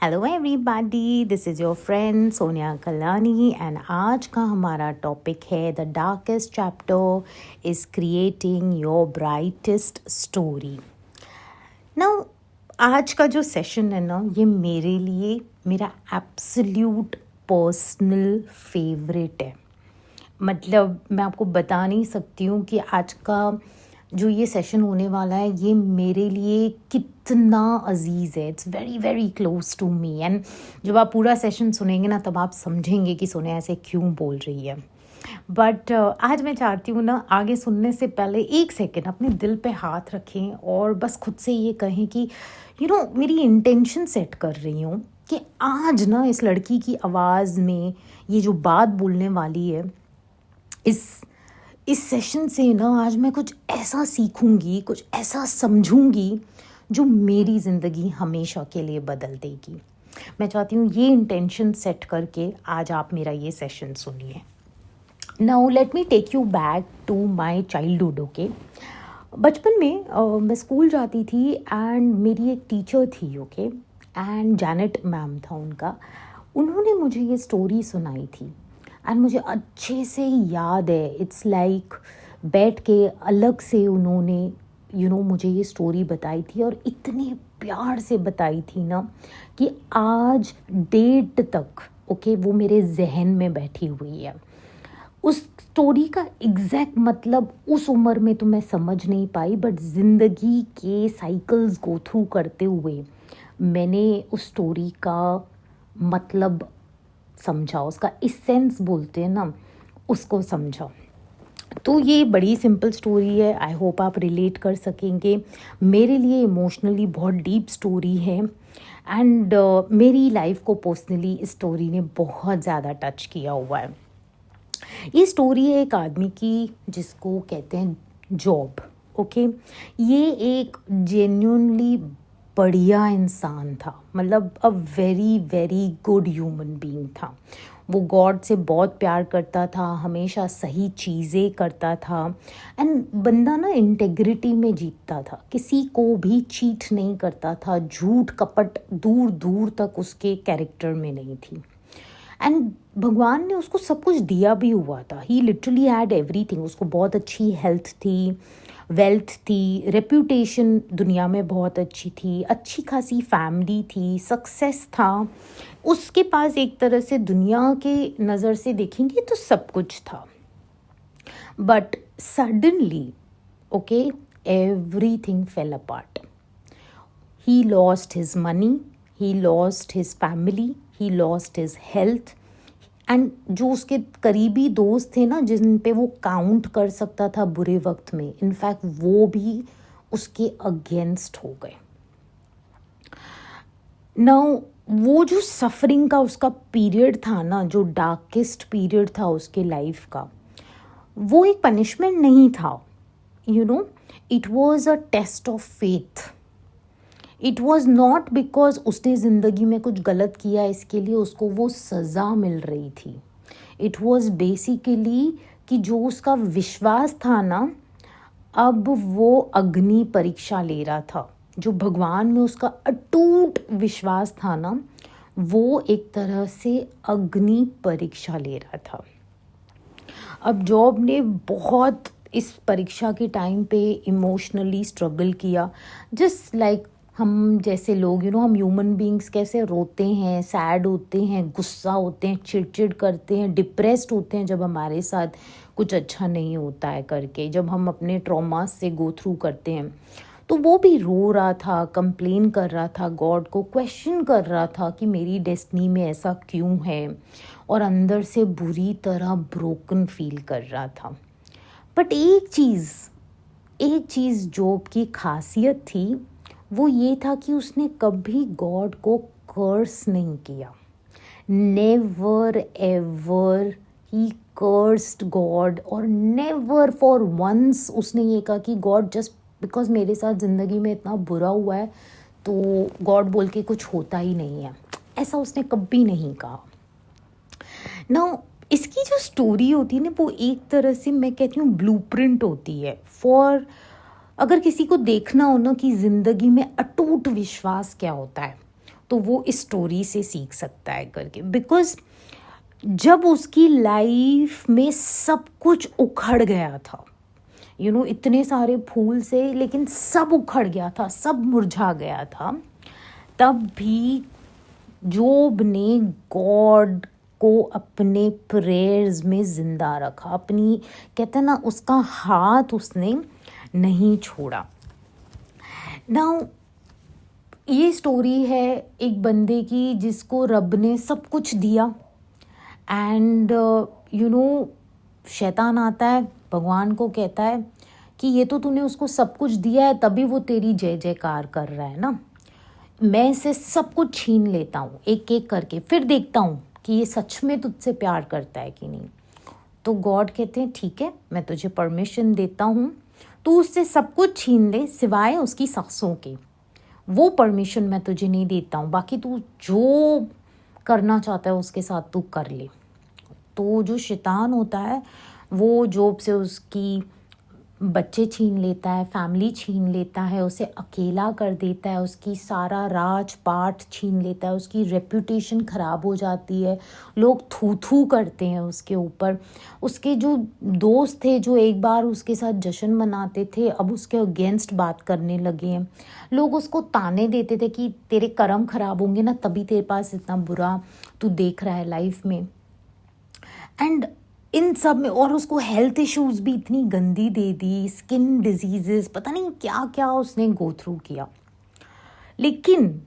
Hello everybody, this is your friend Sonia Kalani and आज का हमारा टॉपिक है the darkest chapter is creating your brightest story. Now आज का जो सेशन है ना, ये मेरे लिए मेरा एब्सोल्यूट पर्सनल फेवरेट है। मतलब मैं आपको बता नहीं सकती हूँ कि आज का जो ये सेशन होने वाला है ये मेरे लिए कितना अजीज़ है। It's very very close to me and जब आप पूरा सेशन सुनेंगे ना तब आप समझेंगे कि सोनिया ऐसे क्यों बोल रही है। बट आज मैं चाहती हूँ ना, आगे सुनने से पहले एक सेकेंड अपने दिल पे हाथ रखें और बस खुद से ये कहें कि मेरी इंटेंशन सेट कर रही हूँ कि आज ना इस लड़की की आवाज़ में ये जो बात बोलने वाली है, इस सेशन से ना आज मैं कुछ ऐसा सीखूंगी, कुछ ऐसा समझूंगी जो मेरी ज़िंदगी हमेशा के लिए बदल देगी। मैं चाहती हूँ ये इंटेंशन सेट करके आज आप मेरा ये सेशन सुनिए। Now let me take you back to my childhood. Okay, बचपन में मैं स्कूल जाती थी एंड मेरी एक टीचर थी, ओके, एंड जैनेट मैम था उनका। उन्होंने मुझे ये स्टोरी सुनाई थी एंड मुझे अच्छे से याद है। इट्स लाइक बैठ के अलग से उन्होंने मुझे ये स्टोरी बताई थी और इतने प्यार से बताई थी ना कि आज डेट तक वो मेरे जहन में बैठी हुई है। उस स्टोरी का एग्जैक्ट मतलब उस उम्र में तो मैं समझ नहीं पाई, बट ज़िंदगी के साइकिल्स गो थ्रू करते हुए मैंने उस स्टोरी का मतलब समझा, उसका इसेंस बोलते हैं ना, उसको समझा। तो ये बड़ी सिंपल स्टोरी है, आई होप आप रिलेट कर सकेंगे। मेरे लिए इमोशनली बहुत डीप स्टोरी है एंड मेरी लाइफ को पर्सनली इस स्टोरी ने बहुत ज़्यादा टच किया हुआ है। ये स्टोरी है एक आदमी की जिसको कहते हैं जॉब। ओके, ये एक जेन्युइनली बढ़िया इंसान था, मतलब a very very good human being था। वो गॉड से बहुत प्यार करता था, हमेशा सही चीज़ें करता था एंड बंदा ना इंटेग्रिटी में जीतता था, किसी को भी चीट नहीं करता था, झूठ कपट दूर दूर तक उसके कैरेक्टर में नहीं थी। एंड भगवान ने उसको सब कुछ दिया भी हुआ था। ही लिटरली हैड एवरीथिंग। उसको बहुत अच्छी हेल्थ थी, वेल्थ थी, रेप्यूटेशन दुनिया में बहुत अच्छी थी, अच्छी खासी फैमिली थी, सक्सेस था उसके पास। एक तरह से दुनिया के नज़र से देखेंगे तो सब कुछ था। But suddenly everything fail apart. He lost his money, he lost his family, he lost his health and जो उसके करीबी दोस्त थे ना, जिन पे वो काउंट कर सकता था बुरे वक्त में, इनफैक्ट वो भी उसके अगेंस्ट हो गए। नाउ वो जो सफरिंग का उसका पीरियड था ना, जो डार्केस्ट पीरियड था उसके लाइफ का, वो एक पनिशमेंट नहीं था। It was a test of faith. It was not because उसने ज़िंदगी में कुछ गलत किया इसके लिए उसको वो सज़ा मिल रही थी। इट वॉज बेसिकली कि जो उसका विश्वास था ना, अब वो अग्नि परीक्षा ले रहा था। जो भगवान में उसका अटूट विश्वास था ना, वो एक तरह से अग्नि परीक्षा ले रहा था। अब जॉब ने बहुत इस परीक्षा के टाइम पे इमोशनली स्ट्रगल किया, जस्ट लाइक हम जैसे लोग हम ह्यूमन बीइंग्स कैसे रोते हैं, सैड होते हैं, गुस्सा होते हैं, चिड़चिड़ करते हैं, डिप्रेस्ड होते हैं जब हमारे साथ कुछ अच्छा नहीं होता है करके, जब हम अपने ट्रॉमा से गो थ्रू करते हैं। तो वो भी रो रहा था, कंप्लेन कर रहा था, गॉड को क्वेश्चन कर रहा था कि मेरी डेस्टिनी में ऐसा क्यों है, और अंदर से बुरी तरह ब्रोकन फील कर रहा था। बट एक चीज़ जॉब की खासियत थी, वो ये था कि उसने कभी गॉड को कर्स नहीं किया। Never ever he cursed God, और नेवर फॉर वंस उसने ये कहा कि गॉड जस्ट बिकॉज मेरे साथ ज़िंदगी में इतना बुरा हुआ है तो गॉड बोल के कुछ होता ही नहीं है, ऐसा उसने कभी नहीं कहा। नाउ इसकी जो स्टोरी होती है ना, वो एक तरह से मैं कहती हूँ ब्लूप्रिंट होती है फॉर, अगर किसी को देखना हो ना कि ज़िंदगी में अटूट विश्वास क्या होता है, तो वो इस स्टोरी से सीख सकता है करके। बिकॉज जब उसकी लाइफ में सब कुछ उखड़ गया था, इतने सारे फूल से, लेकिन सब उखड़ गया था, सब मुरझा गया था, तब भी जोब ने गॉड को अपने प्रेयर्स में जिंदा रखा। अपनी, कहते हैं ना, उसका हाथ उसने नहीं छोड़ा। नाउ ये स्टोरी है एक बंदे की जिसको रब ने सब कुछ दिया, एंड शैतान आता है, भगवान को कहता है कि ये तो तूने उसको सब कुछ दिया है, तभी वो तेरी जय जयकार कर रहा है ना। मैं इसे सब कुछ छीन लेता हूँ एक एक करके, फिर देखता हूँ कि ये सच में तुझसे प्यार करता है कि नहीं। तो गॉड कहते हैं ठीक है, मैं तुझे परमिशन देता हूँ, तू उससे सब कुछ छीन ले सिवाय उसकी सांसों के। वो परमिशन मैं तुझे नहीं देता हूँ, बाकी तू जो करना चाहता है उसके साथ तू कर ले। तो जो शैतान होता है वो जोब से उसकी बच्चे छीन लेता है, फैमिली छीन लेता है, उसे अकेला कर देता है, उसकी सारा राजपाट छीन लेता है, उसकी रेपुटेशन ख़राब हो जाती है, लोग थू थू करते हैं उसके ऊपर। उसके जो दोस्त थे जो एक बार उसके साथ जश्न मनाते थे, अब उसके अगेंस्ट बात करने लगे हैं। लोग उसको ताने देते थे कि तेरे कर्म ख़राब होंगे ना, तभी तेरे पास इतना बुरा तू देख रहा है लाइफ में। एंड इन सब में और उसको हेल्थ इश्यूज भी इतनी गंदी दे दी, स्किन डिजीजेस, पता नहीं क्या क्या उसने गो थ्रू किया। लेकिन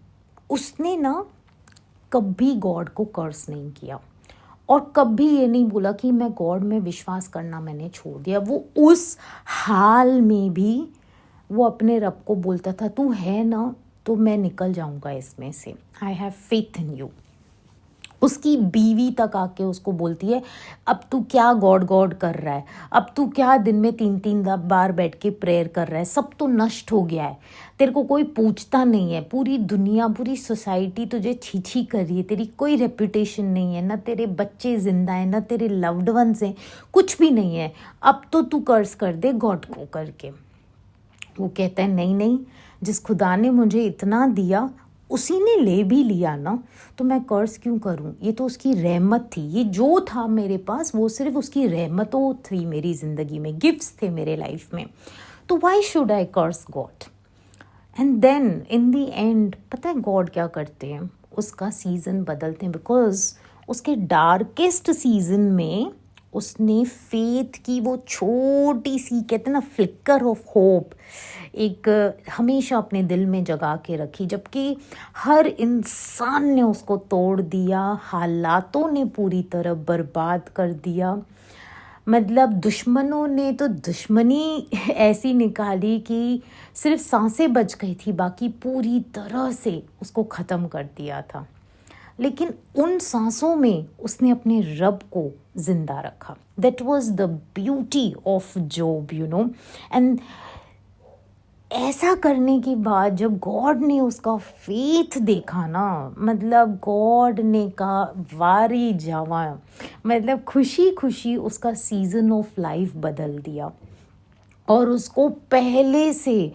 उसने ना कभी गॉड को कर्स नहीं किया और कभी ये नहीं बोला कि मैं गॉड में विश्वास करना मैंने छोड़ दिया। वो उस हाल में भी वो अपने रब को बोलता था, तू है ना तो मैं निकल जाऊंगा इसमें से, I have faith in you. उसकी बीवी तक आके उसको बोलती है, अब तू क्या गॉड गॉड कर रहा है, अब तू क्या दिन में 3-3 बार बैठ के प्रेयर कर रहा है, सब तो नष्ट हो गया है, तेरे को कोई पूछता नहीं है, पूरी दुनिया पूरी सोसाइटी तुझे छी कर रही है, तेरी कोई रेपुटेशन नहीं है, ना तेरे बच्चे जिंदा हैं, ना तेरे लव्ड वंस हैं, कुछ भी नहीं है, अब तो तू कर्स कर दे गॉड को करके। वो कहता है नहीं नहीं, जिस खुदा ने मुझे इतना दिया उसी ने ले भी लिया ना, तो मैं कर्ज क्यों करूं, ये तो उसकी रहमत थी, ये जो था मेरे पास वो सिर्फ उसकी रहमतों थी मेरी ज़िंदगी में, गिफ्ट्स थे मेरे लाइफ में, तो why should I curse God. And then in the end पता है गॉड क्या करते हैं, उसका सीज़न बदलते हैं। बिकॉज उसके डार्केस्ट सीज़न में उसने फेथ की वो छोटी सी, कहते हैं ना, फ्लिकर ऑफ होप एक हमेशा अपने दिल में जगा के रखी, जबकि हर इंसान ने उसको तोड़ दिया, हालातों ने पूरी तरह बर्बाद कर दिया। मतलब दुश्मनों ने तो दुश्मनी ऐसी निकाली कि सिर्फ सांसें बच गई थी, बाकी पूरी तरह से उसको ख़त्म कर दिया था। लेकिन उन सांसों में उसने अपने रब को जिंदा रखा। That was the beauty of job, and ऐसा करने के बाद जब गॉड ने उसका फेथ देखा ना, मतलब गॉड ने कहा वारी जावा, मतलब खुशी खुशी उसका सीजन ऑफ लाइफ बदल दिया और उसको पहले से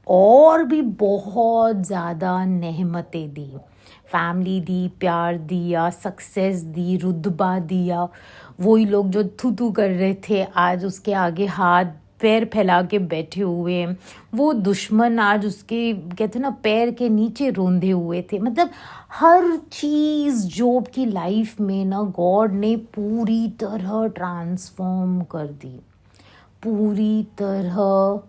और भी बहुत ज़्यादा नेमतें दी, फैमिली दी, प्यार दिया, सक्सेस दी, रुतबा दिया। वही लोग जो थू कर रहे थे आज उसके आगे हाथ पैर फैला के बैठे हुए हैं, वो दुश्मन आज उसके, कहते ना, पैर के नीचे रोंदे हुए थे। मतलब हर चीज़ जॉब की लाइफ में ना गॉड ने पूरी तरह ट्रांसफॉर्म कर दी, पूरी तरह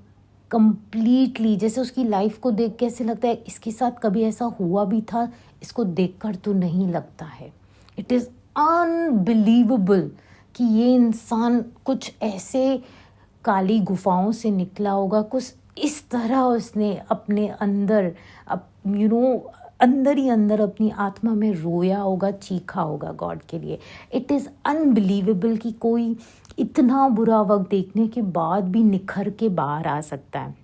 कंप्लीटली। जैसे उसकी लाइफ को देख के ऐसे लगता है इसके साथ कभी ऐसा हुआ भी था, इसको देखकर तो नहीं लगता है। इट इज़ अनबिलीवेबल कि ये इंसान कुछ ऐसे काली गुफाओं से निकला होगा, कुछ इस तरह उसने अपने अंदर अंदर ही अंदर अपनी आत्मा में रोया होगा, चीखा होगा गॉड के लिए। इट इज़ अनबिलीवेबल कि कोई इतना बुरा वक्त देखने के बाद भी निखर के बाहर आ सकता है।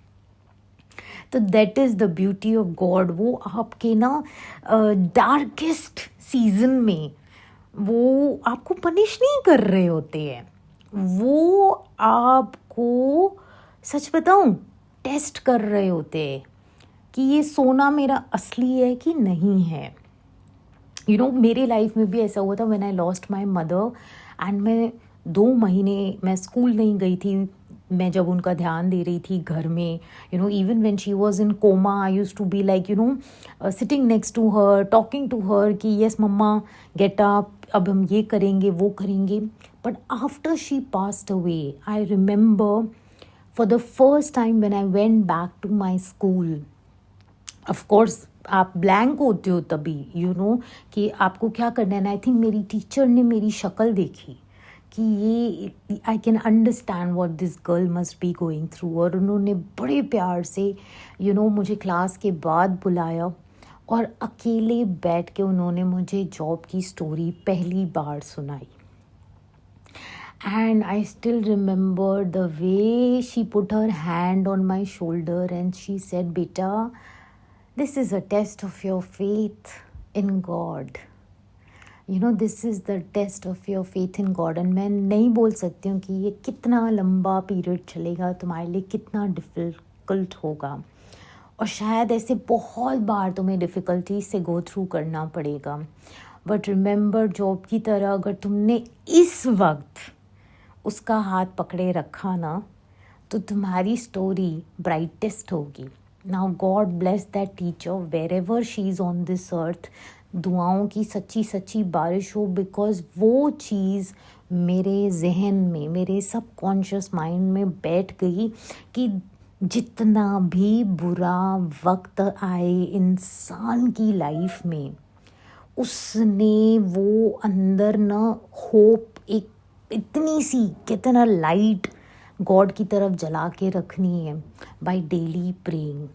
तो that is the beauty of God. वो आपके ना डार्केस्ट सीजन में वो आपको पनिश नहीं कर रहे होते हैं, वो आपको, सच बताऊं, टेस्ट कर रहे होते हैं कि ये सोना मेरा असली है कि नहीं है। मेरे लाइफ में भी ऐसा हुआ था when I lost my mother, and मैं 2 महीने मैं स्कूल नहीं गई थी। मैं जब उनका ध्यान दे रही थी घर में, even when she was in coma, I used to be like sitting next to her, talking to her कि यस मम्मा गेट अप, अब हम ये करेंगे वो करेंगे। But after she passed away, I remember for the first time when I went back to my school, of course आप blank होते हो तभी कि आपको क्या करना है। आई थिंक मेरी टीचर ने मेरी शक्ल देखी कि ये I can understand what this girl must be going through, और उन्होंने बड़े प्यार से मुझे क्लास के बाद बुलाया और अकेले बैठ के उन्होंने मुझे जॉब की स्टोरी पहली बार सुनाई। And I still remember the way she put her hand on my shoulder and she said, "Beta, this is a test of your faith in God. This is the test of your faith in God." And मैं नहीं बोल सकती हूँ कि ये कितना लंबा period चलेगा, तुम्हारे लिए कितना डिफ़िकल्ट होगा, और शायद ऐसे बहुत बार तुम्हें डिफ़िकल्टी से गो थ्रू करना पड़ेगा। बट रिमेंबर, जॉब की तरह अगर तुमने इस वक्त उसका हाथ पकड़े रखा ना, तो तुम्हारी स्टोरी ब्राइटेस्ट होगी। Now God bless that teacher wherever she is on this earth. दुआओं की सच्ची सच्ची बारिश हो, बिकॉज़ वो चीज़ मेरे जहन में, मेरे सबकॉन्शियस माइंड में बैठ गई कि जितना भी बुरा वक्त आए इंसान की लाइफ में, उसने वो अंदर ना होप, एक इतनी सी कहते ना लाइट गॉड की तरफ जला के रखनी है बाय डेली प्रेइंग।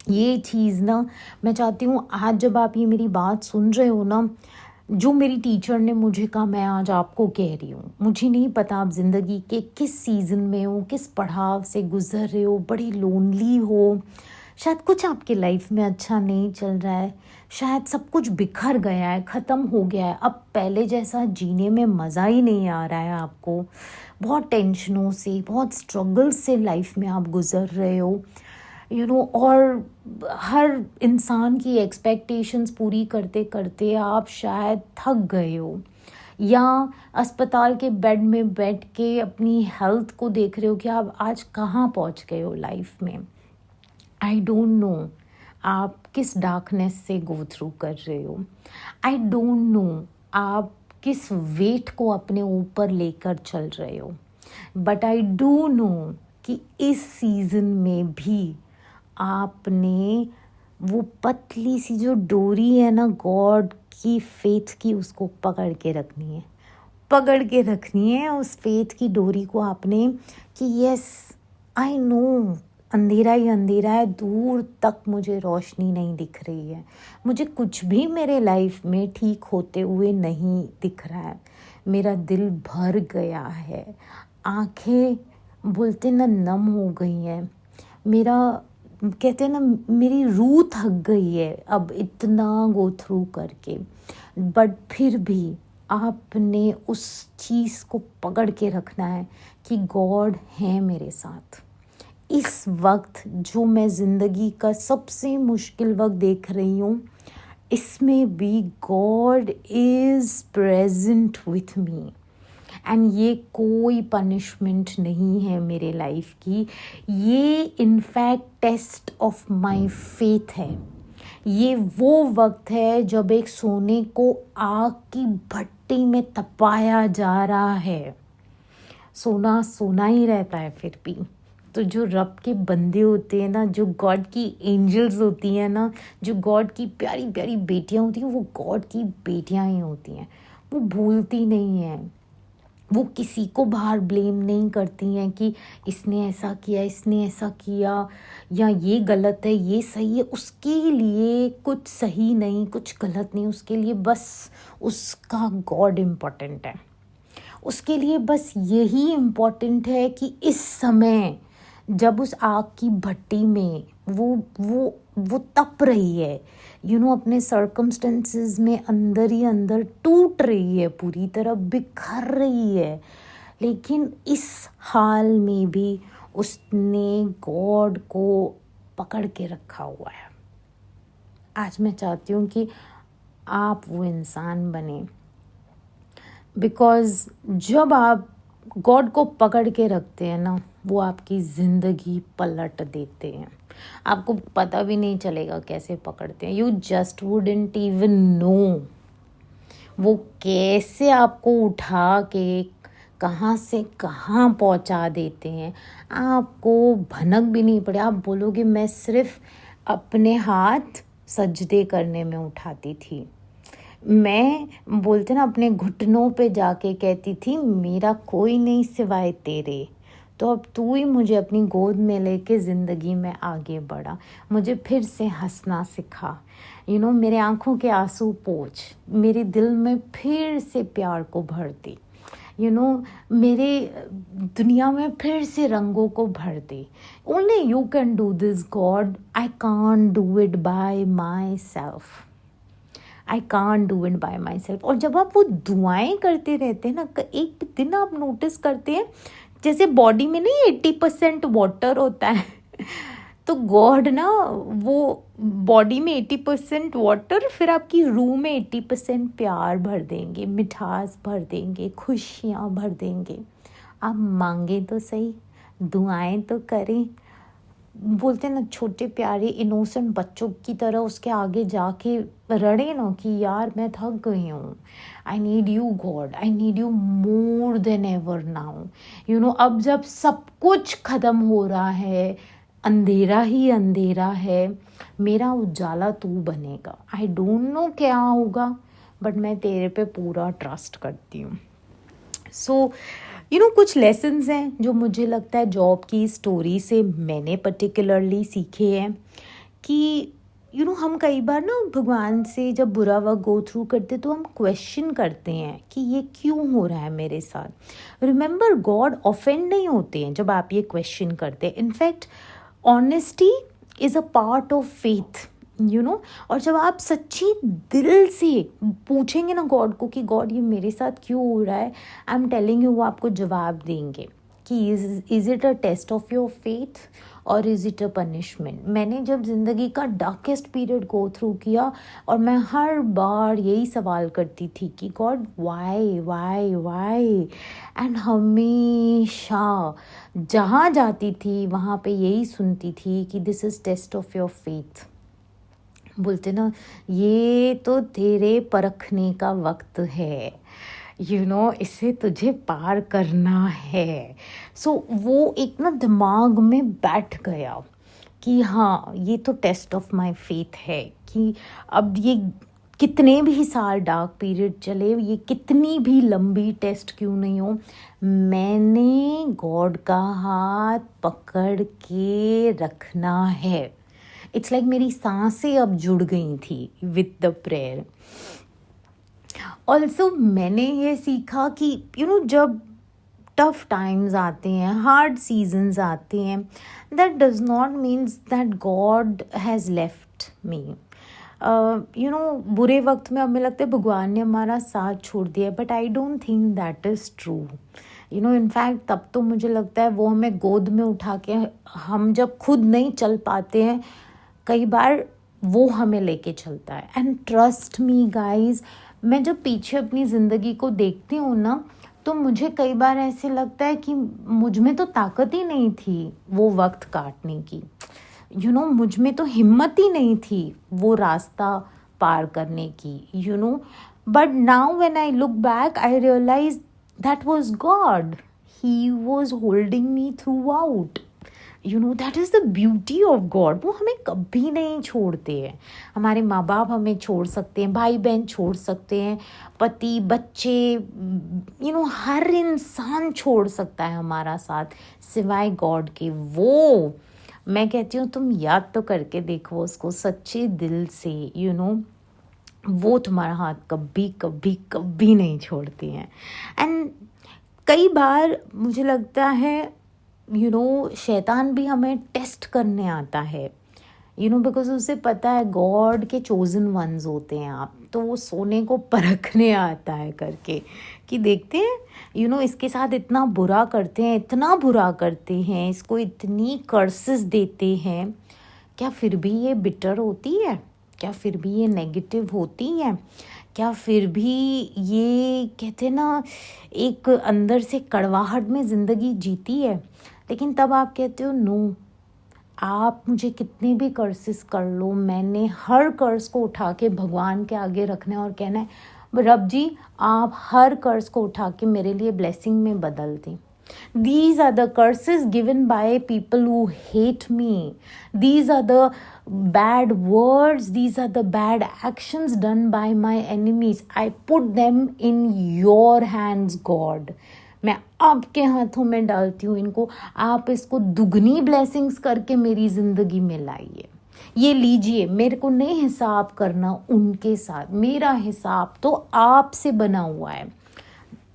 ये चीज़ ना मैं चाहती हूँ आज जब आप ये मेरी बात सुन रहे हो ना, जो मेरी टीचर ने मुझे कहा मैं आज आपको कह रही हूँ। मुझे नहीं पता आप ज़िंदगी के किस सीज़न में हो, किस पड़ाव से गुज़र रहे हो, बड़ी लोनली हो, शायद कुछ आपके लाइफ में अच्छा नहीं चल रहा है, शायद सब कुछ बिखर गया है, ख़त्म हो गया है, अब पहले जैसा जीने में मज़ा ही नहीं आ रहा है आपको, बहुत टेंशनों से, बहुत स्ट्रगल से लाइफ में आप गुज़र रहे हो और हर इंसान की एक्सपेक्टेशंस पूरी करते करते आप शायद थक गए हो, या अस्पताल के बेड में बैठ के अपनी हेल्थ को देख रहे हो कि आप आज कहाँ पहुँच गए हो लाइफ में। आई डोंट नो आप किस डार्कनेस से गो थ्रू कर रहे हो। आई डोंट नो आप किस वेट को अपने ऊपर लेकर चल रहे हो। बट आई डू नो कि इस सीज़न में भी आपने वो पतली सी जो डोरी है ना गॉड की फेथ की, उसको पकड़ के रखनी है, पकड़ के रखनी है उस फेथ की डोरी को आपने, कि यस आई नो अंधेरा ही अंधेरा है, दूर तक मुझे रोशनी नहीं दिख रही है, मुझे कुछ भी मेरे लाइफ में ठीक होते हुए नहीं दिख रहा है, मेरा दिल भर गया है, आंखें बोलते ना नम हो गई हैं, मेरा कहते हैं ना मेरी रूह थक गई है अब इतना गो थ्रू करके। बट फिर भी आपने उस चीज़ को पकड़ के रखना है कि गॉड है मेरे साथ। इस वक्त जो मैं ज़िंदगी का सबसे मुश्किल वक्त देख रही हूँ, इसमें भी God is present with me, and ये कोई पनिशमेंट नहीं है मेरे लाइफ की, ये in fact test of my faith है। ये वो वक्त है जब एक सोने को आग की भट्टी में तपाया जा रहा है। सोना सोना ही रहता है फिर भी। तो जो रब के बंदे होते हैं ना, जो गॉड की एंजल्स होती हैं ना, जो गॉड की प्यारी प्यारी बेटियां होती हैं, वो गॉड की बेटियां ही होती हैं। वो भूलती नहीं हैं, वो किसी को बाहर ब्लेम नहीं करती हैं कि इसने ऐसा किया, इसने ऐसा किया, या ये गलत है ये सही है। उसके लिए कुछ सही नहीं, कुछ गलत नहीं, उसके लिए बस उसका गॉड इम्पोर्टेंट है। उसके लिए बस यही इम्पोर्टेंट है कि इस समय जब उस आग की भट्टी में वो तप रही है, अपने सर्कमस्टेंसेस में अंदर ही अंदर टूट रही है, पूरी तरह बिखर रही है, लेकिन इस हाल में भी उसने गॉड को पकड़ के रखा हुआ है। आज मैं चाहती हूँ कि आप वो इंसान बने, बिकॉज़ जब आप गॉड को पकड़ के रखते हैं ना, वो आपकी ज़िंदगी पलट देते हैं। आपको पता भी नहीं चलेगा कैसे पकड़ते हैं। You just wouldn't even know वो कैसे आपको उठा के कहाँ से कहाँ पहुँचा देते हैं। आपको भनक भी नहीं पड़े। आप बोलोगे मैं सिर्फ अपने हाथ सजदे करने में उठाती थी, मैं बोलते ना अपने घुटनों पे जाके कहती थी मेरा कोई नहीं सिवाय तेरे, तो अब तू ही मुझे अपनी गोद में लेके ज़िंदगी में आगे बढ़ा, मुझे फिर से हंसना सिखा, मेरे आँखों के आंसू पोंछ, मेरे दिल में फिर से प्यार को भर दे, मेरे दुनिया में फिर से रंगों को भर दे। Only you can do this God, I can't do it by myself, I can't do it by myself. और जब आप वो दुआएं करते रहते हैं ना, एक दिन आप नोटिस करते हैं जैसे बॉडी में नहीं 80% वाटर होता है तो गॉड ना वो बॉडी में 80% वाटर, फिर आपकी रूह में 80% प्यार भर देंगे, मिठास भर देंगे, खुशियाँ भर देंगे। आप मांगे तो सही, दुआएं तो करें। बोलते हैं ना छोटे प्यारे इनोसेंट बच्चों की तरह उसके आगे जाके रड़े ना कि यार मैं थक गई हूँ, I need you God, I need you more than ever now. अब जब सब कुछ ख़त्म हो रहा है, अंधेरा ही अंधेरा है, मेरा उजाला तू बनेगा। आई डोंट नो क्या होगा, बट मैं तेरे पे पूरा ट्रस्ट करती हूँ। सो कुछ लेसन्स हैं जो मुझे लगता है जॉब की स्टोरी से मैंने पर्टिकुलरली सीखे हैं कि हम कई बार ना भगवान से जब बुरा वक्त गो थ्रू करते तो हम क्वेश्चन करते हैं कि ये क्यों हो रहा है मेरे साथ। रिमेंबर गॉड ऑफेंड नहीं होते हैं जब आप ये क्वेश्चन करते हैं। In fact honesty is a part of faith, और जब आप सच्ची दिल से पूछेंगे ना गॉड को कि गॉड ये मेरे साथ क्यों हो रहा है, आई एम टेलिंग यू वो आपको जवाब देंगे कि is it a test of your faith और इज़ इट अ पनिशमेंट। मैंने जब ज़िंदगी का डार्केस्ट पीरियड गो थ्रू किया और मैं हर बार यही सवाल करती थी कि God why why why, and हमेशा जहाँ जाती थी वहाँ पे यही सुनती थी कि this is test of your faith. बोलते ना ये तो तेरे परखने का वक्त है, इसे तुझे पार करना है। सो वो एक ना दिमाग में बैठ गया कि हाँ ये तो टेस्ट ऑफ माय फेथ है कि अब ये कितने भी साल डार्क पीरियड चले, ये कितनी भी लंबी टेस्ट क्यों नहीं हो, मैंने गॉड का हाथ पकड़ के रखना है। इट्स लाइक मेरी सांसें अब जुड़ गई थी विद द प्रेयर। ऑल्सो मैंने ये सीखा कि जब टफ टाइम्स आते हैं, हार्ड सीजन्स आते हैं, that does not means that God has left me. बुरे वक्त में हमें लगता है भगवान ने हमारा साथ छोड़ दिया, but I don't think that is true. In fact तब तो मुझे लगता है वो हमें गोद में उठा के, हम जब खुद नहीं चल पाते हैं कई बार वो हमें लेके चलता है। एंड ट्रस्ट मी गाइज, मैं जब पीछे अपनी ज़िंदगी को देखती हूँ ना तो मुझे कई बार ऐसे लगता है कि मुझ में तो ताकत ही नहीं थी वो वक्त काटने की, मुझ में तो हिम्मत ही नहीं थी वो रास्ता पार करने की, but now when I look back I realise that was God, he was holding me throughout. That is the beauty of God. वो हमें कभी नहीं छोड़ते हैं। हमारे माँ बाप हमें छोड़ सकते हैं, भाई बहन छोड़ सकते हैं, पति बच्चे, हर इंसान छोड़ सकता है हमारा साथ सिवाय गॉड के। वो मैं कहती हूँ तुम याद तो करके देखो उसको सच्चे दिल से, वो तुम्हारा हाथ कभी कभी कभी नहीं छोड़ते हैं। एंड कई बार मुझे लगता है शैतान भी हमें टेस्ट करने आता है, बिकॉज उसे पता है गॉड के चोजन वंस होते हैं आप, तो वो सोने को परखने आता है करके कि देखते हैं इसके साथ इतना बुरा करते हैं, इतना बुरा करते हैं, इसको इतनी कर्सेस देते हैं क्या फिर भी ये बिटर होती है? क्या फिर भी ये नेगेटिव होती है? क्या फिर भी ये कहते ना एक अंदर से कड़वाहट में ज़िंदगी जीती है? लेकिन तब आप कहते हो नो, आप मुझे कितने भी कर्सेस कर लो, मैंने हर कर्स को उठा के भगवान के आगे रखना है और कहना है रब जी आप हर कर्स को उठा के मेरे लिए ब्लेसिंग में बदल दें. These are the curses given by people who hate me. These are the bad words. These are the bad actions done by my enemies. I put them in your hands, God. मैं आपके हाथों में डालती हूँ इनको. आप इसको दुगनी ब्लेसिंग्स करके मेरी ज़िंदगी में लाइए. ये लीजिए, मेरे को नहीं हिसाब करना उनके साथ, मेरा हिसाब तो आपसे बना हुआ है.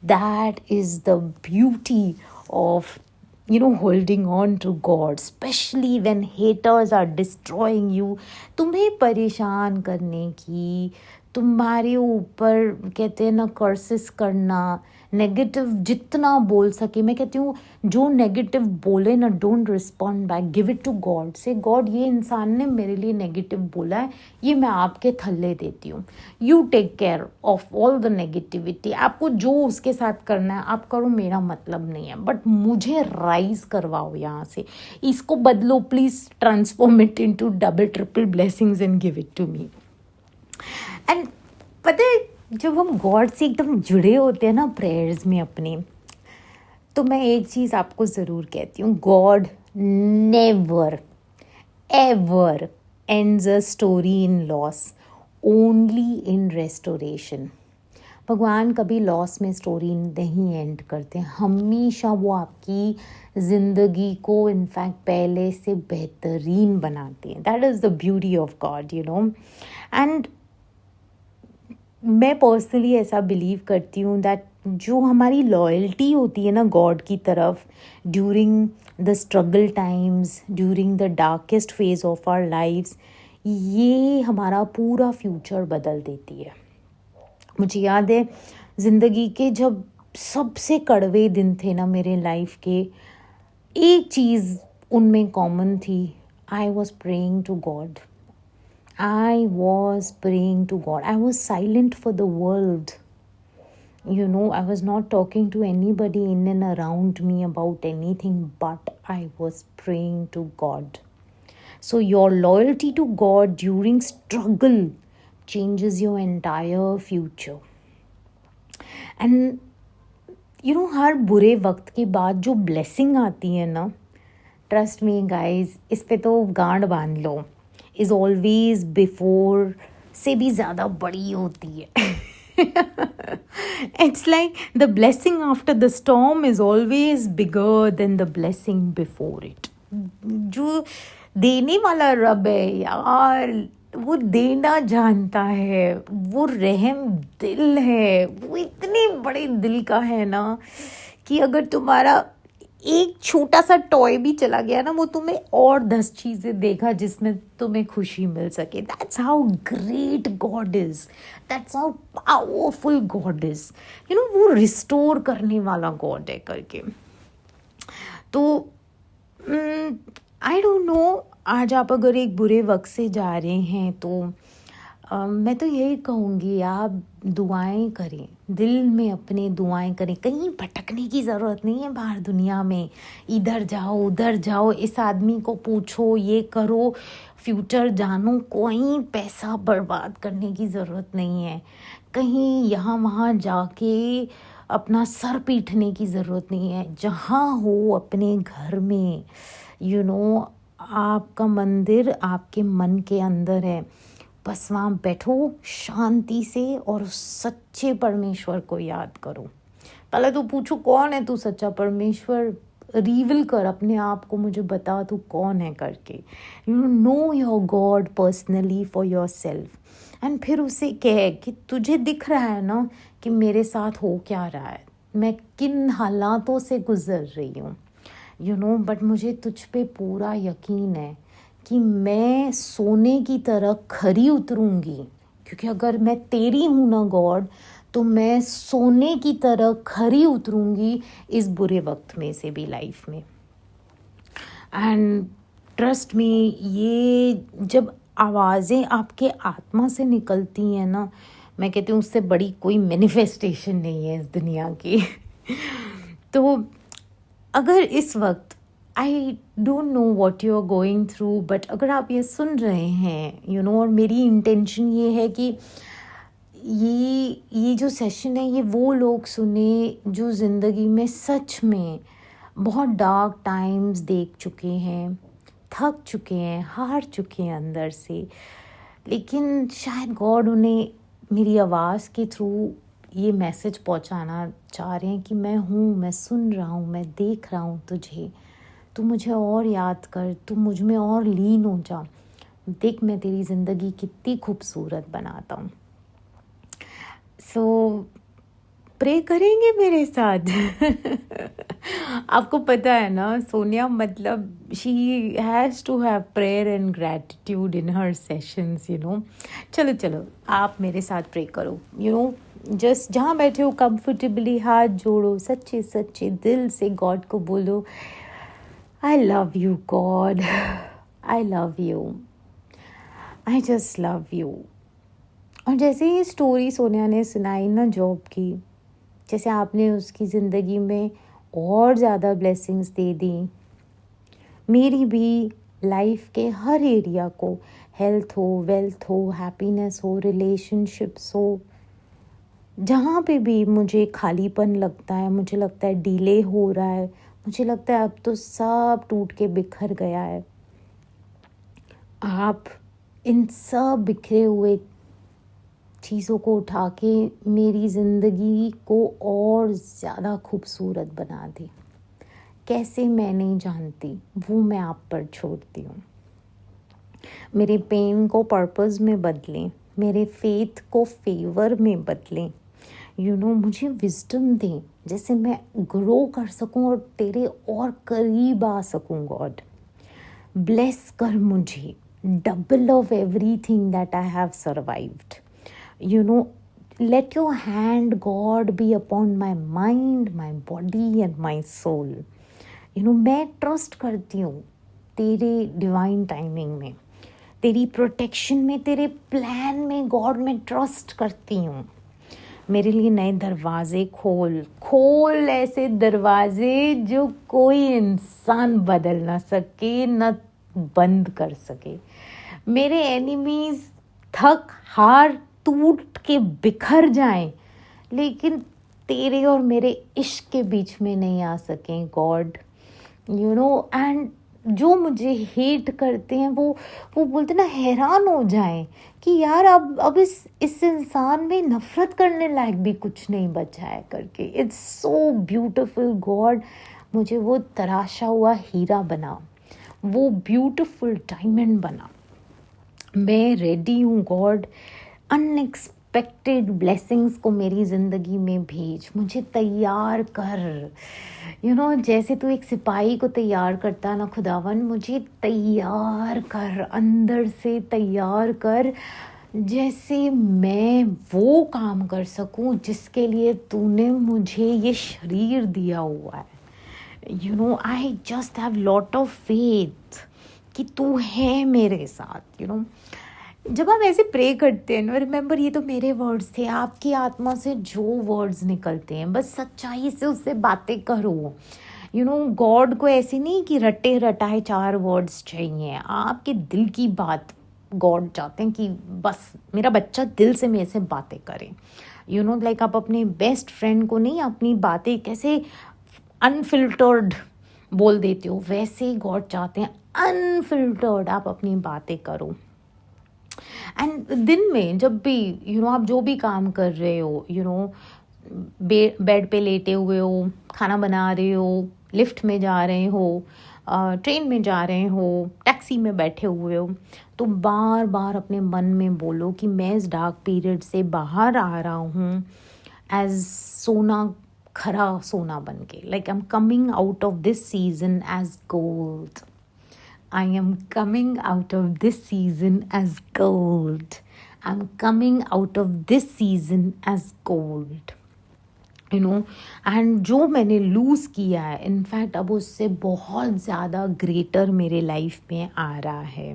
That is the beauty of holding on to God, especially when haters are destroying you. तुम्हें परेशान करने की, तुम्हारे ऊपर कहते हैं ना कर्सेस करना, नेगेटिव जितना बोल सके. मैं कहती हूँ जो नेगेटिव बोले ना, don't respond back, give it to God. Say God ये इंसान ने मेरे लिए नेगेटिव बोला है, ये मैं आपके थल्ले देती हूँ. You take care of all the negativity. आपको जो उसके साथ करना है आप करो, मेरा मतलब नहीं है, बट मुझे राइज करवाओ यहाँ से. इसको बदलो please, transform it into double triple blessings and give it to me. And पता है जब हम गॉड से एकदम जुड़े होते हैं ना प्रेयर्स में अपने, तो मैं एक चीज़ आपको ज़रूर कहती हूँ, God never ever ends a story in loss, only in restoration. भगवान कभी लॉस में स्टोरी नहीं एंड करते, हमेशा वो आपकी ज़िंदगी को इनफैक्ट पहले से बेहतरीन बनाते हैं. That is the beauty of God, and मैं पर्सनली ऐसा बिलीव करती हूँ दैट जो हमारी लॉयल्टी होती है ना गॉड की तरफ during the struggle times, during the darkest phase of our lifes, ये हमारा पूरा फ्यूचर बदल देती है. मुझे याद है ज़िंदगी के जब सबसे कड़वे दिन थे ना मेरे लाइफ के, एक चीज़ उनमें कॉमन थी, I was praying to God. I was praying to God. I was silent for the world. I was not talking to anybody in and around me about anything, but I was praying to God. So your loyalty to God during struggle changes your entire future. And हर बुरे वक्त के बाद जो blessing आती है ना, trust me guys, इस पे तो गांड बांध लो, is always before से भी ज़्यादा बड़ी होती है. It's like the blessing after the storm is always bigger than the blessing before it. जो देने वाला रब है यार, वो देना जानता है, वो रहम दिल है, वो इतने बड़े दिल का है ना कि अगर तुम्हारा एक छोटा सा टॉय भी चला गया ना, वो तुम्हें और 10 चीज़ें देगा जिसमें तुम्हें खुशी मिल सके. That's how great God is, that's how powerful God is. वो रिस्टोर करने वाला गॉड है करके. तो आई डोंट नो, आज आप अगर एक बुरे वक्त से जा रहे हैं तो मैं तो यही कहूँगी आप दुआएं करें, दिल में अपने दुआएं करें. कहीं भटकने की ज़रूरत नहीं है बाहर दुनिया में, इधर जाओ उधर जाओ, इस आदमी को पूछो, ये करो, फ्यूचर जानो. कोई पैसा बर्बाद करने की ज़रूरत नहीं है, कहीं यहाँ वहाँ जाके अपना सर पीटने की ज़रूरत नहीं है. जहाँ हो अपने घर में, आपका मंदिर आपके मन के अंदर है, बस वहाँ बैठो शांति से और उस सच्चे परमेश्वर को याद करो. पहले तो पूछो कौन है तू सच्चा परमेश्वर, रिवील कर अपने आप को, मुझे बता तू कौन है करके. Know your God personally for your self. And फिर उसे कह कि तुझे दिख रहा है ना कि मेरे साथ हो क्या रहा है, मैं किन हालातों से गुजर रही हूँ, बट मुझे तुझ पे पूरा यकीन है कि मैं सोने की तरह खरी उतरूँगी, क्योंकि अगर मैं तेरी हूँ ना गॉड, तो मैं सोने की तरह खरी उतरूँगी इस बुरे वक्त में से भी लाइफ में. एंड ट्रस्ट मी, ये जब आवाज़ें आपके आत्मा से निकलती हैं ना, मैं कहती हूँ उससे बड़ी कोई मैनिफेस्टेशन नहीं है इस दुनिया की। तो अगर इस वक्त I don't know what you are going through, but अगर आप ये सुन रहे हैं और मेरी इंटेंशन ये है कि ये जो सेशन है ये वो लोग सुने जो ज़िंदगी में सच में बहुत डार्क टाइम्स देख चुके हैं, थक चुके हैं, हार चुके हैं अंदर से, लेकिन शायद गॉड उन्हें मेरी आवाज़ के थ्रू ये मैसेज पहुंचाना चाह रहे हैं कि मैं हूँ, मैं सुन रहा हूँ, मैं देख रहा हूँ तुझे, तू मुझे और याद कर, तू मुझ में और लीन हो जा, देख मैं तेरी ज़िंदगी कितनी खूबसूरत बनाता हूँ। सो प्रे करेंगे मेरे साथ। आपको पता है ना, सोनिया मतलब she has to have prayer and gratitude in her sessions. चलो चलो आप मेरे साथ प्रे करो। जस्ट जहाँ बैठे हो कंफर्टेबली हाथ जोड़ो, सच्चे सच्चे दिल से गॉड को बोलो, I love you God, I love you, I just love you. और जैसे ये स्टोरी सोनिया ने सुनाई ना जॉब की, जैसे आपने उसकी ज़िंदगी में और ज़्यादा ब्लेसिंग्स दे दी, मेरी भी लाइफ के हर एरिया को, हेल्थ हो, वेल्थ हो, हैप्पीनेस हो, रिलेशनशिप्स हो, जहाँ पे भी मुझे खालीपन लगता है, मुझे लगता है डिले हो रहा है, मुझे लगता है अब तो सब टूट के बिखर गया है, आप इन सब बिखरे हुए चीज़ों को उठा के मेरी ज़िंदगी को और ज़्यादा खूबसूरत बना दे। कैसे मैं नहीं जानती, वो मैं आप पर छोड़ती हूँ। मेरे पेन को पर्पस में बदलें, मेरे फेथ को फेवर में बदलें। मुझे विजडम दें, जैसे मैं ग्रो कर सकूँ और तेरे और करीब आ सकूँ। गॉड ब्लेस कर मुझे, double of everything that I have survived. Let your hand, God, be upon my mind, my body and my soul. मैं ट्रस्ट करती हूँ तेरे डिवाइन टाइमिंग में, तेरी प्रोटेक्शन में, तेरे प्लान में। गॉड मैं ट्रस्ट करती हूँ। मेरे लिए नए दरवाजे खोल ऐसे दरवाजे जो कोई इंसान बदल ना सके, न बंद कर सके। मेरे एनिमीज थक हार टूट के बिखर जाएं, लेकिन तेरे और मेरे इश्क के बीच में नहीं आ सकें गॉड। एंड जो मुझे हेट करते हैं वो बोलते ना, हैरान हो जाएं कि यार अब इस इंसान में नफरत करने लायक भी कुछ नहीं बचा है करके। इट्स सो ब्यूटिफुल गॉड, मुझे वो तराशा हुआ हीरा बना, वो ब्यूटिफुल डायमंड बना। मैं रेडी हूँ गॉड, अनएक्सपेक्टेड ब्लेसिंग्स को मेरी ज़िंदगी में भेज, मुझे तैयार कर। जैसे तू एक सिपाही को तैयार करता ना खुदावन, मुझे तैयार कर, अंदर से तैयार कर, जैसे मैं वो काम कर सकूं जिसके लिए तूने मुझे ये शरीर दिया हुआ है। I just have lot of faith कि तू है मेरे साथ। जब आप ऐसे प्रे करते हैं ना, रिमेंबर ये तो मेरे वर्ड्स थे, आपकी आत्मा से जो वर्ड्स निकलते हैं बस सच्चाई से उससे बातें करो। गॉड को ऐसे नहीं कि रटे रटाए 4 वर्ड्स चाहिए, आपके दिल की बात गॉड चाहते हैं कि बस मेरा बच्चा दिल से मेरे से बातें करे। लाइक आप अपने बेस्ट फ्रेंड को नहीं अपनी बातें कैसे अनफिल्टर्ड बोल देते हो, वैसे ही गॉड चाहते हैं अनफिल्टर्ड आप अपनी बातें करो। एंड दिन में जब भी आप जो भी काम कर रहे हो, बेड पे लेटे हुए हो, खाना बना रहे हो, लिफ्ट में जा रहे हो, ट्रेन में जा रहे हो, टैक्सी में बैठे हुए हो, तो बार बार अपने मन में बोलो कि मैं इस डार्क पीरियड से बाहर आ रहा हूँ एज सोना, खरा सोना बन के। Like I am coming out of this season as gold. I am coming out of this season as gold. I'm coming out of this season as gold. You know. And जो मैंने loose किया है in fact अब उससे बहुत ज़्यादा greater मेरे life में आ रहा है।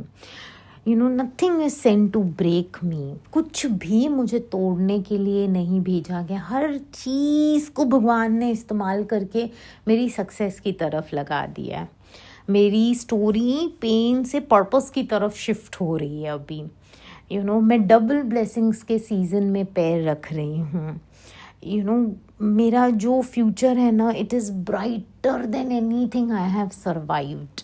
You know, nothing is sent to break me. कुछ भी मुझे तोड़ने के लिए नहीं भेजा गया। हर चीज़ को भगवान ने इस्तेमाल करके मेरी सक्सेस की तरफ लगा दिया है। मेरी स्टोरी पेन से पर्पस की तरफ शिफ्ट हो रही है अभी। यू नो, मैं डबल ब्लेसिंग्स के सीज़न में पैर रख रही हूँ। यू नो, मेरा जो फ्यूचर है ना, it is brighter than anything I have survived.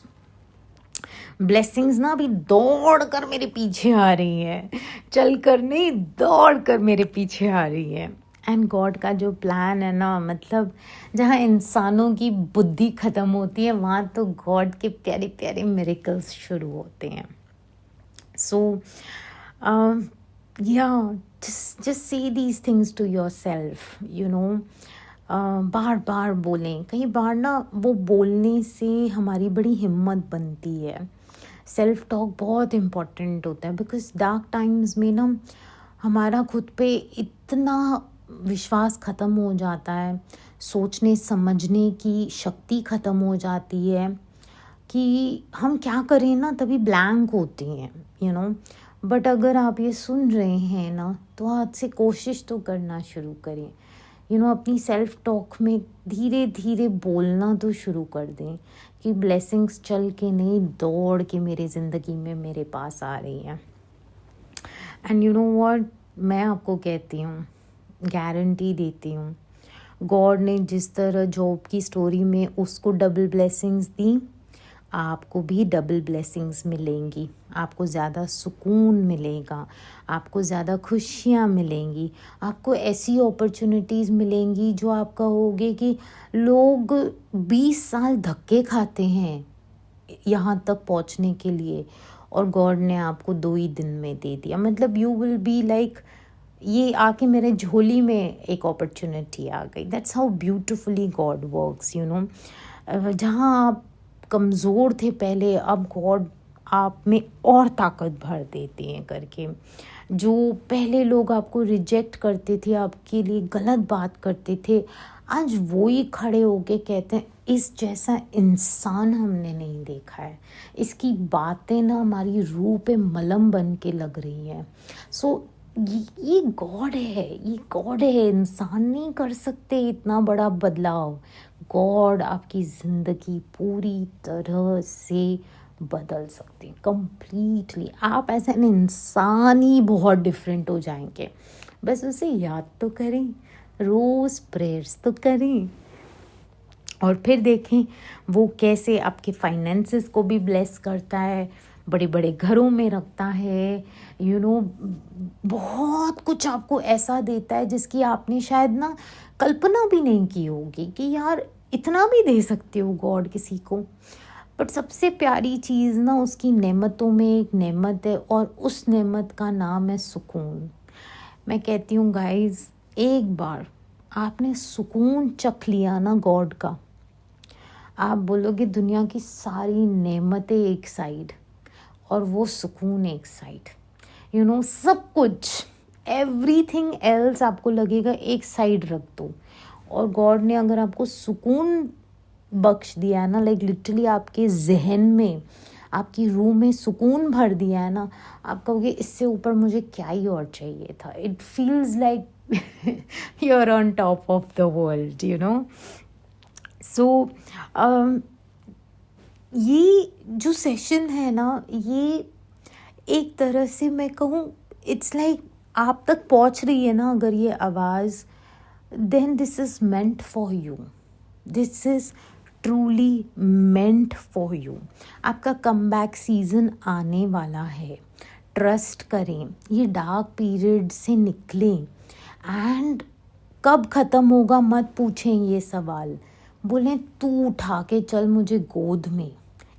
Blessings ना अभी दौड़ कर मेरे पीछे आ रही है, चल कर नहीं, दौड़ कर मेरे पीछे आ रही है। एंड गॉड का जो प्लान है ना, मतलब जहाँ इंसानों की बुद्धि ख़त्म होती है वहाँ तो गॉड के प्यारे प्यारे मिरेकल्स शुरू होते हैं। सो yeah, just say these things to yourself, you know. बार बार बोलें। कई बार ना वो बोलने से हमारी बड़ी हिम्मत बनती है। सेल्फ टॉक बहुत इम्पॉर्टेंट होता है बिकॉज डार्क टाइम्स में ना हमारा खुद पे इतना विश्वास ख़त्म हो जाता है, सोचने समझने की शक्ति ख़त्म हो जाती है कि हम क्या करें ना, तभी ब्लैंक होते हैं, यू नो। बट अगर आप ये सुन रहे हैं ना तो आज से कोशिश तो करना शुरू करें। यू नो, अपनी सेल्फ टॉक में धीरे धीरे बोलना तो शुरू कर दें कि ब्लेसिंग्स चल के नहीं, दौड़ के मेरे ज़िंदगी में मेरे पास आ रही हैं। एंड यू नो व्हाट, मैं आपको कहती हूँ, गारंटी देती हूँ, गॉड ने जिस तरह जॉब की स्टोरी में उसको डबल ब्लेसिंग्स दी, आपको भी डबल ब्लेसिंग्स मिलेंगी। आपको ज़्यादा सुकून मिलेगा, आपको ज़्यादा खुशियाँ मिलेंगी, आपको ऐसी अपॉर्चुनिटीज़ मिलेंगी जो आप कहोगे कि लोग 20 साल धक्के खाते हैं यहाँ तक पहुँचने के लिए और गॉड ने आपको 2 ही दिन में दे दिया। मतलब यू विल बी लाइक, ये आके मेरे झोली में एक अपॉर्चुनिटी आ गई। That's how beautifully God works, you know. जहाँ आप कमज़ोर थे पहले, अब गॉड आप में और ताकत भर देते हैं करके। जो पहले लोग आपको रिजेक्ट करते थे, आपके लिए गलत बात करते थे, आज वो ही खड़े होके कहते हैं इस जैसा इंसान हमने नहीं देखा है, इसकी बातें ना हमारी रूह पे मलहम बन के लग रही हैं। सो ये गॉड है, ये गॉड है। इंसान नहीं कर सकते इतना बड़ा बदलाव। गॉड आपकी ज़िंदगी पूरी तरह से बदल सकते हैं, कम्प्लीटली। आप एज एन इंसान ही बहुत डिफरेंट हो जाएंगे। बस उसे याद तो करें, रोज़ प्रेयर्स तो करें और फिर देखें वो कैसे आपके फाइनेंसेस को भी ब्लेस करता है, बड़े बड़े घरों में रखता है। यू नो, बहुत कुछ आपको ऐसा देता है जिसकी आपने शायद ना कल्पना भी नहीं की होगी कि यार इतना भी दे सकते हो गॉड किसी को। बट सबसे प्यारी चीज़ ना उसकी नेमतों में एक नेमत है और उस नेमत का नाम है सुकून। मैं कहती हूँ गाइस, एक बार आपने सुकून चख लिया ना गॉड का, आप बोलोगे दुनिया की सारी नेमतें एक साइड और वो सुकून एक साइड। यू नो, सब कुछ, एवरीथिंग एल्स आपको लगेगा एक साइड रख दो। और गॉड ने अगर आपको सुकून बख्श दिया है ना, लाइक लिटरली आपके जहन में, आपकी रूह में सुकून भर दिया है ना, आप कहोगे इससे ऊपर मुझे क्या ही और चाहिए था। It feels like you are on top of the world, you know. So ये जो सेशन है ना, ये एक तरह से मैं कहूँ इट्स लाइक आप तक पहुँच रही है ना अगर ये आवाज़, then this is meant for you, this is truly meant for you. आपका कमबैक सीज़न आने वाला है। ट्रस्ट करें, ये डार्क पीरियड से निकलें। एंड कब ख़त्म होगा मत पूछें ये सवाल, बोलें तू उठा के चल मुझे गोद में,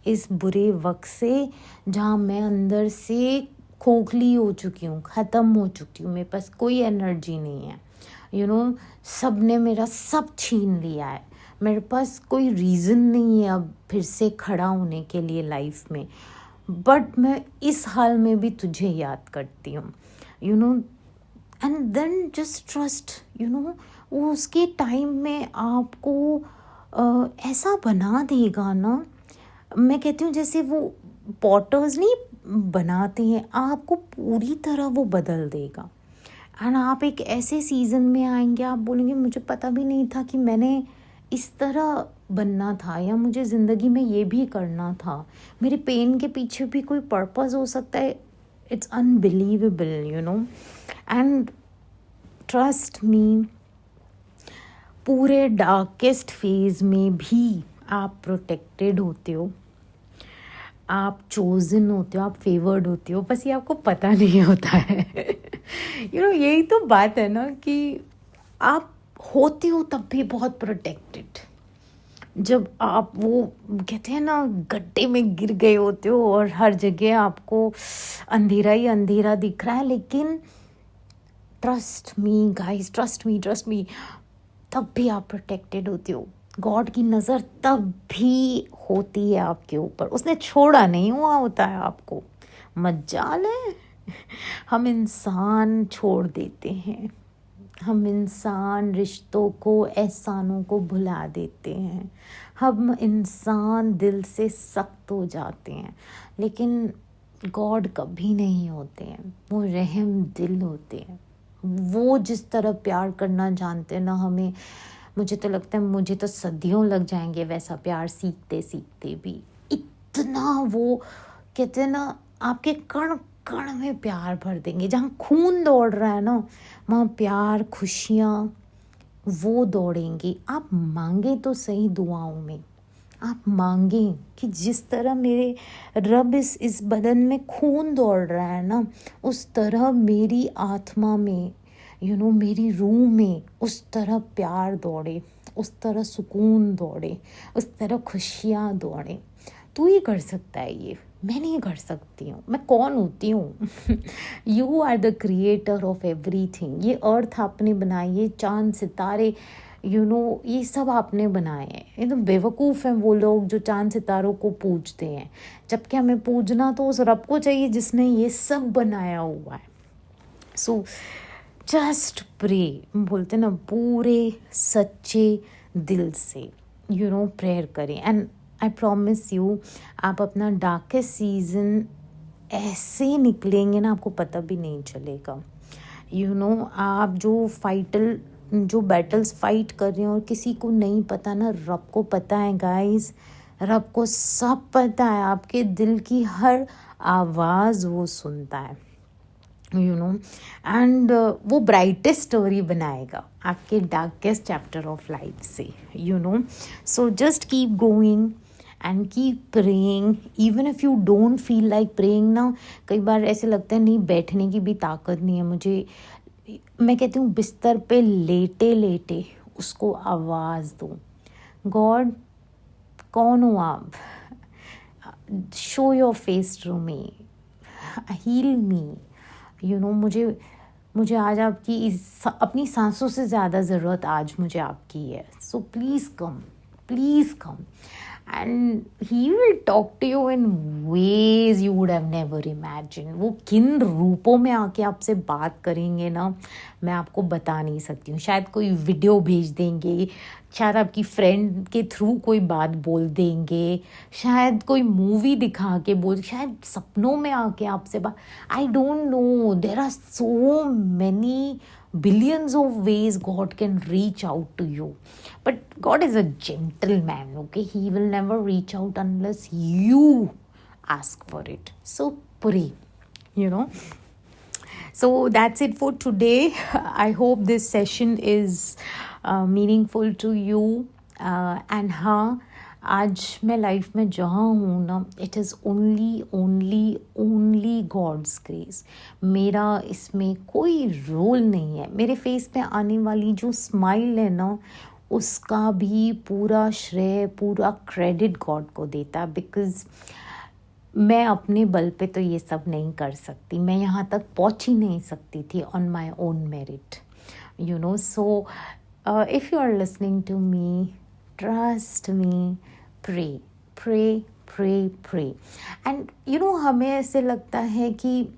इस बुरे वक्त से जहाँ मैं अंदर से खोखली हो चुकी हूँ, ख़त्म हो चुकी हूँ, मेरे पास कोई एनर्जी नहीं है। यू नो, सब ने मेरा सब छीन लिया है, मेरे पास कोई रीज़न नहीं है अब फिर से खड़ा होने के लिए लाइफ में। बट मैं इस हाल में भी तुझे याद करती हूँ। You know, and then just trust, वो उसके टाइम में आपको ऐसा बना देगा ना। मैं कहती हूँ जैसे वो पॉटर्स नहीं बनाते हैं, आपको पूरी तरह वो बदल देगा। एंड आप एक ऐसे सीज़न में आएंगे, आप बोलेंगे मुझे पता भी नहीं था कि मैंने इस तरह बनना था, या मुझे ज़िंदगी में ये भी करना था, मेरे पेन के पीछे भी कोई पर्पस हो सकता है। It's unbelievable, and trust me, पूरे डार्केस्ट फेज में भी आप प्रोटेक्टेड होते हो, आप चोजन होते हो, आप फेवर्ड होते हो, बस ये आपको पता नहीं होता है। यही तो बात है ना कि आप होते हो तब भी बहुत प्रोटेक्टेड। जब आप वो कहते हैं ना गड्ढे में गिर गए होते हो और हर जगह आपको अंधेरा ही अंधेरा दिख रहा है, लेकिन trust me guys, trust me, तब भी आप प्रोटेक्टेड होते हो। गॉड की नज़र तब भी होती है आपके ऊपर, उसने छोड़ा नहीं हुआ होता है आपको। मजाल है, हम इंसान छोड़ देते हैं, हम इंसान रिश्तों को, एहसानों को भुला देते हैं, हम इंसान दिल से सख्त हो जाते हैं, लेकिन गॉड कभी नहीं होते हैं, वो रहम दिल होते हैं। वो जिस तरह प्यार करना जानते हैं ना हमें, मुझे तो लगता है मुझे तो सदियों लग जाएंगे वैसा प्यार सीखते सीखते भी। इतना वो कहते हैं ना आपके कण कण में प्यार भर देंगे, जहाँ खून दौड़ रहा है ना वहाँ प्यार, खुशियाँ वो दौड़ेंगी। आप मांगे तो सही दुआओं में, आप मांगें कि जिस तरह मेरे रब इस बदन में खून दौड़ रहा है ना, उस तरह मेरी आत्मा में मेरी रूह में उस तरह प्यार दौड़े, उस तरह सुकून दौड़े, उस तरह खुशियाँ दौड़े। तू ही कर सकता है ये, मैं नहीं कर सकती हूँ। मैं कौन होती हूँ? You are the creator of everything. ये अर्थ आपने बनाई, ये चांद सितारे ये सब आपने बनाए हैं। ये तो बेवकूफ़ हैं वो लोग जो चांद सितारों को पूजते हैं, जबकि हमें पूजना तो उस रब को चाहिए जिसने ये सब बनाया हुआ है। सो जस्ट प्रे, बोलते ना पूरे सच्चे दिल से प्रेयर करें। एंड आई प्रॉमिस यू, आप अपना डार्केस्ट सीजन ऐसे निकलेंगे ना, आपको पता भी नहीं चलेगा। आप जो बैटल्स फाइट कर रहे हैं और किसी को नहीं पता ना, रब को पता है गाइस, रब को सब पता है। आपके दिल की हर आवाज़ वो सुनता है, एंड वो ब्राइटेस्ट स्टोरी बनाएगा आपके डार्केस्ट चैप्टर ऑफ लाइफ से, so just keep going and keep praying even if you don't feel like praying ना। कई बार ऐसे लगता है नहीं, बैठने की भी ताकत नहीं है मुझे। मैं कहती हूँ बिस्तर पे लेटे लेटे उसको आवाज़ दो, गॉड कौन हो आप, show your face to me, heal me, मुझे आज आपकी अपनी सांसों से ज़्यादा ज़रूरत आज मुझे आपकी है। So please come and he will talk to you in ways you would have never imagine. वो किन रूपों में आके आपसे बात करेंगे ना, मैं आपको बता नहीं सकती हूँ। शायद कोई वीडियो भेज देंगे, शायद आपकी फ्रेंड के थ्रू कोई बात बोल देंगे, शायद कोई मूवी दिखा के शायद सपनों में आके आपसे बात। I don't know, there are so many billions of ways God can reach out to you, but God is a gentleman, okay? He will never reach out unless you ask for it. So pray. So that's it for today. I hope this session is meaningful to you, and हाँ, आज मैं life में जहाँ हूँ ना, it is only God's grace. मेरा इसमें कोई रोल नहीं है। मेरे फेस पे आने वाली जो स्माइल है ना, उसका भी पूरा श्रेय, पूरा क्रेडिट गॉड को देता है, बिकॉज़ मैं अपने बल पे तो ये सब नहीं कर सकती, मैं यहाँ तक पहुँच ही नहीं सकती थी on my own merit, so if you are listening to me, trust me, pray and हमें ऐसे लगता है कि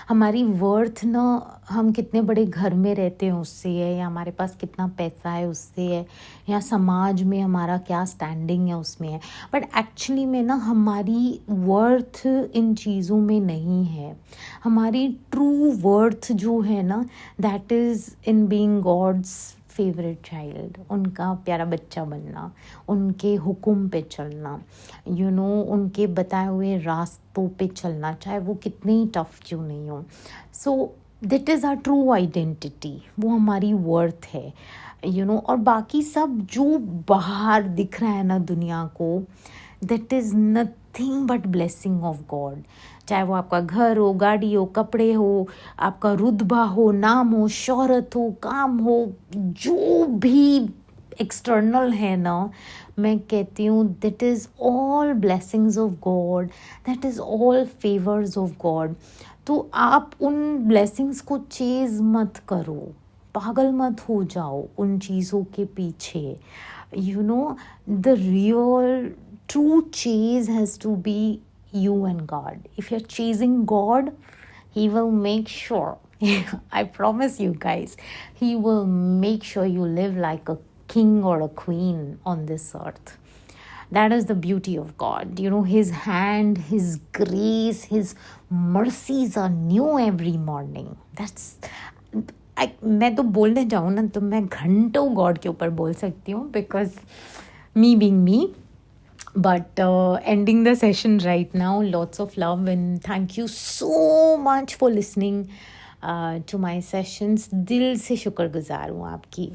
हमारी वर्थ ना हम कितने बड़े घर में रहते हैं उससे है, या हमारे पास कितना पैसा है उससे है, या समाज में हमारा क्या स्टैंडिंग है उसमें है। बट एक्चुअली में ना हमारी वर्थ इन चीज़ों में नहीं है। हमारी ट्रू वर्थ जो है ना, that is in being God's favourite child, उनका प्यारा बच्चा बनना, उनके हुक्म पे चलना, उनके बताए हुए रास्तों पे चलना, चाहे वो कितने ही टफ क्यों नहीं हो। So that is our true identity, वो हमारी वर्थ है। और बाकी सब जो बाहर दिख रहा है ना दुनिया को, that is nothing but blessing of God. चाहे वो आपका घर हो, गाड़ी हो, कपड़े हो, आपका रुतबा हो, नाम हो, शोहरत हो, काम हो, जो भी एक्सटर्नल है ना, मैं कहती हूँ that is all blessings of God, that is all favours of God. तो आप उन ब्लेसिंग्स को चेज़ मत करो, पागल मत हो जाओ उन चीज़ों के पीछे। The real true chase has to be you and God. If you're chasing God, He will make sure, I promise you guys, He will make sure you live like a king or a queen on this earth. That is the beauty of God. His hand, His grace, His mercies are new every morning. मैं तो बोलने जाऊँ ना तो मैं घंटों God के ऊपर बोल सकती हूँ, because me being me. But ending the session right now, lots of love and thank you so much for listening to my sessions. दिल से शुक्रगुजार हूँ आपकी.